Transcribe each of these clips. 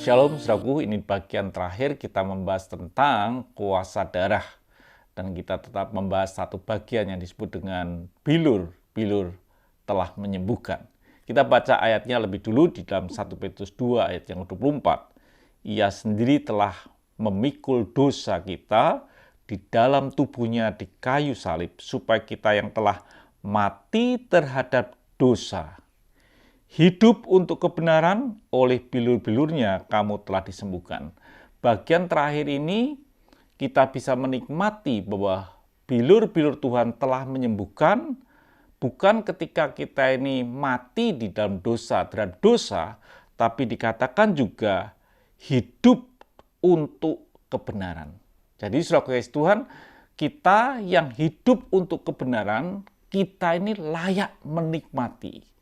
Shalom saudaraku, ini bagian terakhir kita membahas tentang kuasa darah. Dan kita tetap membahas satu bagian yang disebut dengan bilur. Bilur telah menyembuhkan. Kita baca ayatnya lebih dulu di dalam 1 Petrus 2 ayat yang 24. Ia sendiri telah memikul dosa kita di dalam tubuhnya di kayu salib, supaya kita yang telah mati terhadap dosa, hidup untuk kebenaran, oleh bilur-bilurnya kamu telah disembuhkan. Bagian terakhir ini kita bisa menikmati bahwa bilur-bilur Tuhan telah menyembuhkan, bukan ketika kita ini mati di dalam dosa, terhadap dosa, tapi dikatakan juga hidup untuk kebenaran. Jadi saudara kasih Tuhan, kita yang hidup untuk kebenaran, kita ini layak menikmati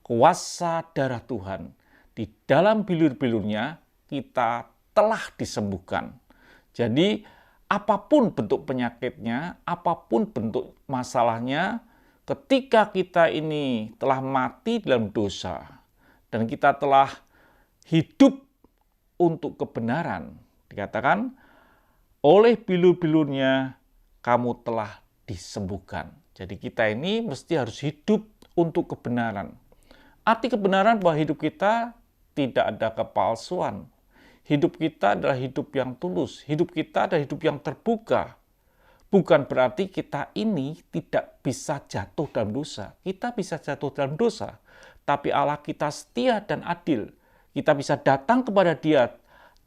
kuasa darah Tuhan. Di dalam bilur-bilurnya kita telah disembuhkan. Jadi apapun bentuk penyakitnya, apapun bentuk masalahnya, ketika kita ini telah mati dalam dosa dan kita telah hidup untuk kebenaran, dikatakan oleh bilur-bilurnya kamu telah disembuhkan. Jadi kita ini mesti harus hidup untuk kebenaran. Arti kebenaran bahwa hidup kita tidak ada kepalsuan. Hidup kita adalah hidup yang tulus. Hidup kita adalah hidup yang terbuka. Bukan berarti kita ini tidak bisa jatuh dalam dosa. Kita bisa jatuh dalam dosa. Tapi Allah kita setia dan adil. Kita bisa datang kepada Dia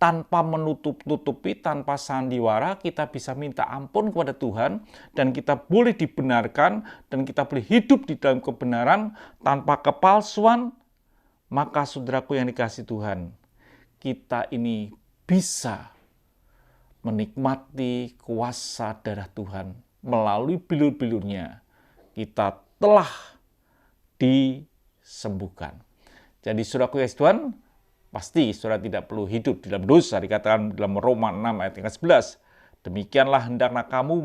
tanpa menutup-nutupi, tanpa sandiwara. Kita bisa minta ampun kepada Tuhan, dan kita boleh dibenarkan, dan kita boleh hidup di dalam kebenaran tanpa kepalsuan. Maka saudaraku yang dikasihi Tuhan, kita ini bisa menikmati kuasa darah Tuhan melalui bilur-bilurnya. Kita telah disembuhkan. Jadi saudaraku yang dikasihi Tuhan, pasti saudara tidak perlu hidup di dalam dosa. Dikatakan dalam Roma 6 ayat 11. Demikianlah hendaklah kamu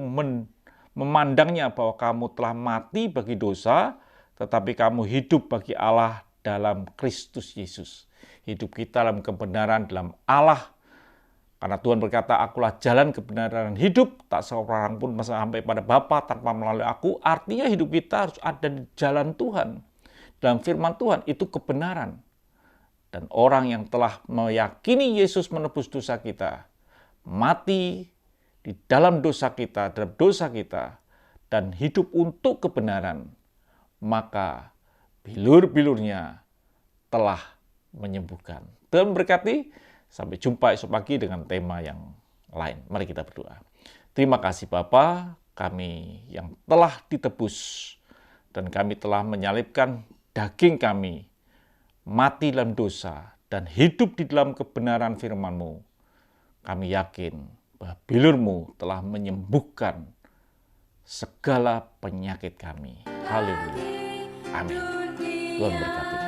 memandangnya bahwa kamu telah mati bagi dosa, tetapi kamu hidup bagi Allah dalam Kristus Yesus. Hidup kita dalam kebenaran dalam Allah. Karena Tuhan berkata, akulah jalan kebenaran dan hidup, tak seorang pun sampai pada Bapa tanpa melalui aku. Artinya hidup kita harus ada di jalan Tuhan. Dalam firman Tuhan itu kebenaran. Dan orang yang telah meyakini Yesus menebus dosa kita, mati di dalam dosa kita, dalam dosa kita, dan hidup untuk kebenaran, maka bilur-bilurnya telah menyembuhkan. Tuhan berkati, sampai jumpa esok pagi dengan tema yang lain. Mari kita berdoa. Terima kasih Bapa, kami yang telah ditebus, dan kami telah menyalibkan daging kami, mati dalam dosa, dan hidup di dalam kebenaran firman-Mu. Kami yakin bahwa bilur-Mu telah menyembuhkan segala penyakit kami. Haleluya. Amin. Tuhan berkati.